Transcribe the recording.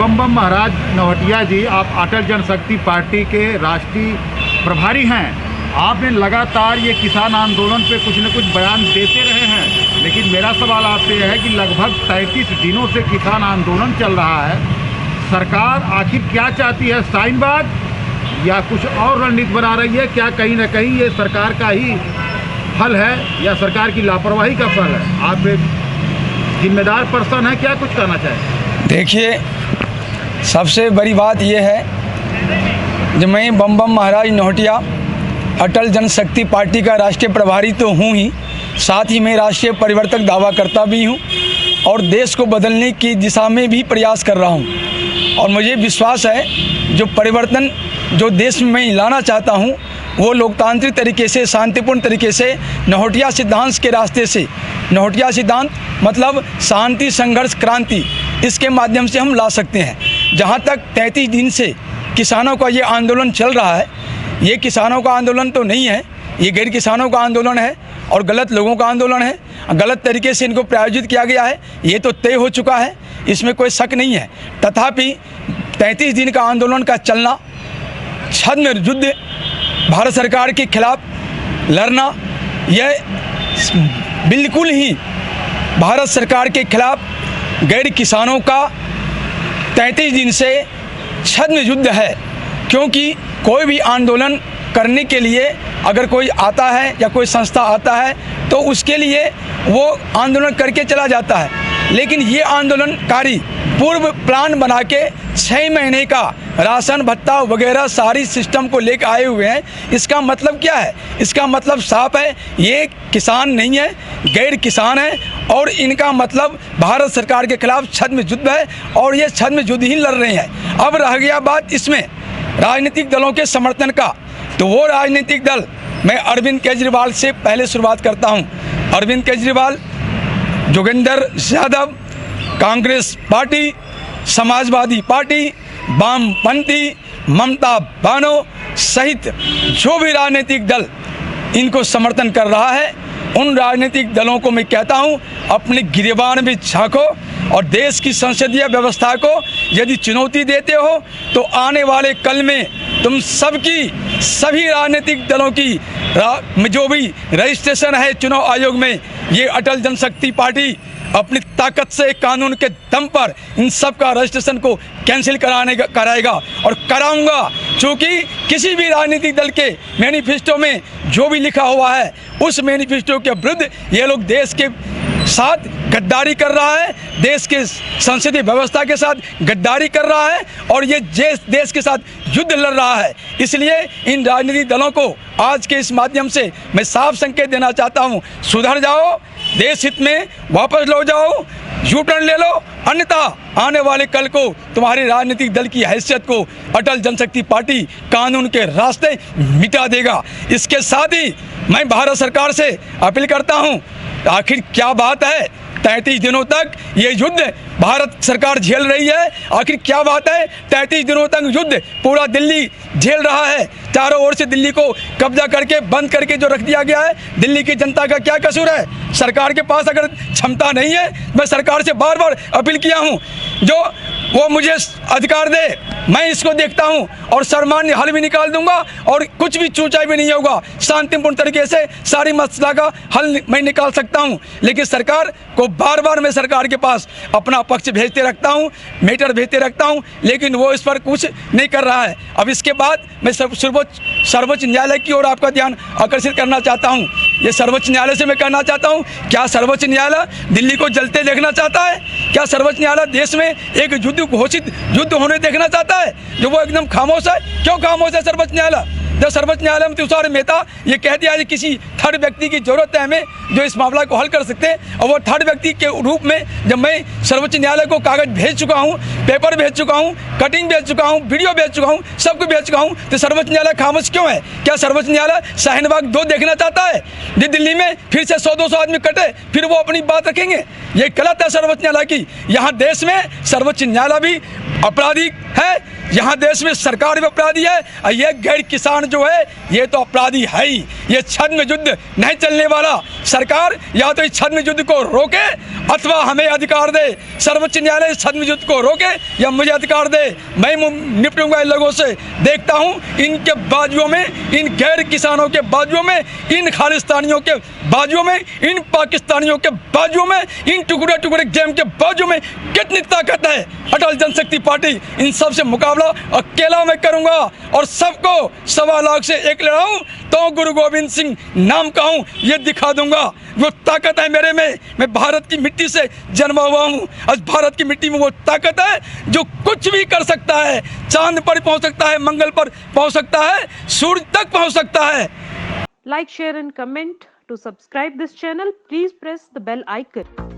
बम बम महाराज नौहटिया जी, आप अटल जनशक्ति पार्टी के राष्ट्रीय प्रभारी हैं। आपने लगातार ये किसान आंदोलन पे कुछ न कुछ बयान देते रहे हैं, लेकिन मेरा सवाल आपसे यह है कि लगभग 33 दिनों से किसान आंदोलन चल रहा है। सरकार आखिर क्या चाहती है, शाहीनबाग या कुछ और रणनीति बना रही है? क्या कहीं ना कहीं ये सरकार का ही फल है या सरकार की लापरवाही का फल है? आप एक जिम्मेदार पर्सन है, क्या कुछ कहना चाहें? देखिए, सबसे बड़ी बात यह है, जब मैं बम बम महाराज नौहटिया अटल जनशक्ति पार्टी का राष्ट्रीय प्रभारी तो हूँ ही, साथ ही मैं राष्ट्रीय परिवर्तक दावा करता भी हूँ और देश को बदलने की दिशा में भी प्रयास कर रहा हूँ। और मुझे विश्वास है जो परिवर्तन जो देश में मैं लाना चाहता हूँ वो लोकतांत्रिक तरीके से, शांतिपूर्ण तरीके से, नौहटिया सिद्धांत के रास्ते से, नौहटिया सिद्धांत मतलब शांति, संघर्ष, क्रांति, इसके माध्यम से हम ला सकते हैं। जहाँ तक 33 दिन से किसानों का ये आंदोलन चल रहा है, ये किसानों का आंदोलन तो नहीं है, ये गैर किसानों का आंदोलन है और गलत लोगों का आंदोलन है। गलत तरीके से इनको प्रायोजित किया गया है, ये तो तय हो चुका है, इसमें कोई शक नहीं है। तथापि 33 दिन का आंदोलन का चलना, छद्म युद्ध भारत सरकार के खिलाफ लड़ना, यह बिल्कुल ही भारत सरकार के खिलाफ गैर किसानों का 33 दिन से छद्म युद्ध है। क्योंकि कोई भी आंदोलन करने के लिए अगर कोई आता है या कोई संस्था आता है तो उसके लिए वो आंदोलन करके चला जाता है, लेकिन ये आंदोलनकारी पूर्व प्लान बना के 6 महीने का राशन भत्ता वगैरह सारी सिस्टम को लेकर आए हुए हैं। इसका मतलब क्या है? इसका मतलब साफ है, ये किसान नहीं है, गैर किसान है और इनका मतलब भारत सरकार के खिलाफ छद्म युद्ध है और ये छद्म युद्ध ही लड़ रहे हैं। अब रह गया बात इसमें राजनीतिक दलों के समर्थन का, तो वो राजनीतिक दल, मैं अरविंद केजरीवाल से पहले शुरुआत करता हूँ। अरविंद केजरीवाल, जोगेंद्र यादव, कांग्रेस पार्टी, समाजवादी पार्टी, वामपंथी, ममता बानो सहित जो भी राजनीतिक दल इनको समर्थन कर रहा है, उन राजनीतिक दलों को मैं कहता हूं, अपने गिरेबान में झांको और देश की संसदीय व्यवस्था को यदि चुनौती देते हो तो आने वाले कल में तुम सबकी, सभी राजनीतिक दलों की जो भी रजिस्ट्रेशन है चुनाव आयोग में, ये अटल जनशक्ति पार्टी अपनी ताकत से कानून के दम पर इन सब का रजिस्ट्रेशन को कैंसिल कराएगा और कराऊंगा। क्योंकि किसी भी राजनीतिक दल के मैनिफेस्टो में जो भी लिखा हुआ है उस मैनिफेस्टो के विरुद्ध ये लोग देश के साथ गद्दारी कर रहा है, देश के संसदीय व्यवस्था के साथ गद्दारी कर रहा है और ये देश के साथ युद्ध लड़ रहा है। इसलिए इन राजनीतिक दलों को आज के इस माध्यम से मैं साफ संकेत देना चाहता हूँ, सुधर जाओ, देश हित में वापस लौट जाओ, यू टर्न ले लो, अन्यथा आने वाले कल को तुम्हारे राजनीतिक दल की हैसियत को अटल जनशक्ति पार्टी कानून के रास्ते मिटा देगा। इसके साथ ही मैं भारत सरकार से अपील करता हूं, आखिर क्या बात है 33 दिनों तक ये युद्ध भारत सरकार झेल रही है? आखिर क्या बात है 33 दिनों तक युद्ध पूरा दिल्ली झेल रहा है? चारों ओर से दिल्ली को कब्जा करके बंद करके जो रख दिया गया है, दिल्ली की जनता का क्या कसूर है? सरकार के पास अगर क्षमता नहीं है, मैं सरकार से बार बार अपील किया हूं, जो वो मुझे अधिकार दे, मैं इसको देखता हूं और सर्वमान्य हल भी निकाल दूंगा और कुछ भी चूचा भी नहीं होगा। शांतिपूर्ण तरीके से सारी मसला का हल मैं निकाल सकता हूं, लेकिन सरकार को बार बार मैं सरकार के पास अपना पक्ष भेजते रखता हूं, मैटर भेजते रखता हूं, लेकिन वो इस पर कुछ नहीं कर रहा है। अब इसके बाद मैं सर्वोच्च न्यायालय की ओर आपका ध्यान आकर्षित करना चाहता हूं। ये सर्वोच्च न्यायालय से मैं कहना चाहता हूं, क्या सर्वोच्च न्यायालय दिल्ली को जलते देखना चाहता है? क्या सर्वोच्च न्यायालय देश में एक युद्ध घोषित युद्ध होने देखना चाहता है जो वो एकदम खामोश है? क्यों खामोश है सर्वोच्च न्यायालय? जब सर्वोच्च न्यायालय में तुषार मेहता ये कह दिया कि किसी थर्ड व्यक्ति की जरूरत है हमें जो इस मामला को हल कर सकते हैं, और वो थर्ड व्यक्ति के रूप में जब मैं सर्वोच्च न्यायालय को कागज भेज चुका हूँ, पेपर भेज चुका हूँ, कटिंग भेज चुका हूँ, वीडियो भेज चुका हूँ, सब कुछ भेज चुका हूँ, तो सर्वोच्च न्यायालय खामोश क्यों है? क्या सर्वोच्च न्यायालय शाहीनबाग 2 देखना चाहता है जो दिल्ली में फिर से 100-200 आदमी कटे फिर वो अपनी बात रखेंगे? ये गलत है सर्वोच्च न्यायालय की। यहाँ देश में सर्वोच्च न्यायालय भी अपराधी है, यहाँ देश में सरकार भी अपराधी है और ये गैर किसान जो है ये तो अपराधी है ही। ये छद्म युद्ध नहीं चलने वाला। सरकार या तो इस छद्म युद्ध को रोके अथवा हमें अधिकार दे। सर्वोच्च न्यायालय छद्म युद्ध को रोके या मुझे अधिकार दे। मैं निपटूंगा इन लोगों से। देखता हूँ इनके बाजुओं में, इन गैर किसानों के बाजुओं में, इन खालिस्तानियों के बाजुओं में, इन पाकिस्तानियों के बाजुओं में, इन टुकड़े टुकड़े गेम के बाजुओं में कितनी ताकत है। अटल जनशक्ति पार्टी इन सब से मुकाबला अकेला मैं करूंगा और सबको 1.25 लाख से एक लड़ाऊं तो गुरु गोविंद सिंह नाम का हूं ये दिखा दूंगा। वो ताकत है मेरे में। मैं भारत की मिट्टी से जन्मा हुआ हूं। आज भारत की मिट्टी में वो ताकत है जो कुछ भी कर सकता है। चांद पर पहुंच सकता है, मंगल पर पहुंच सकता है, सूरज तक पहुंच सकता है। Like, share and comment. To subscribe this channel, please press the bell icon.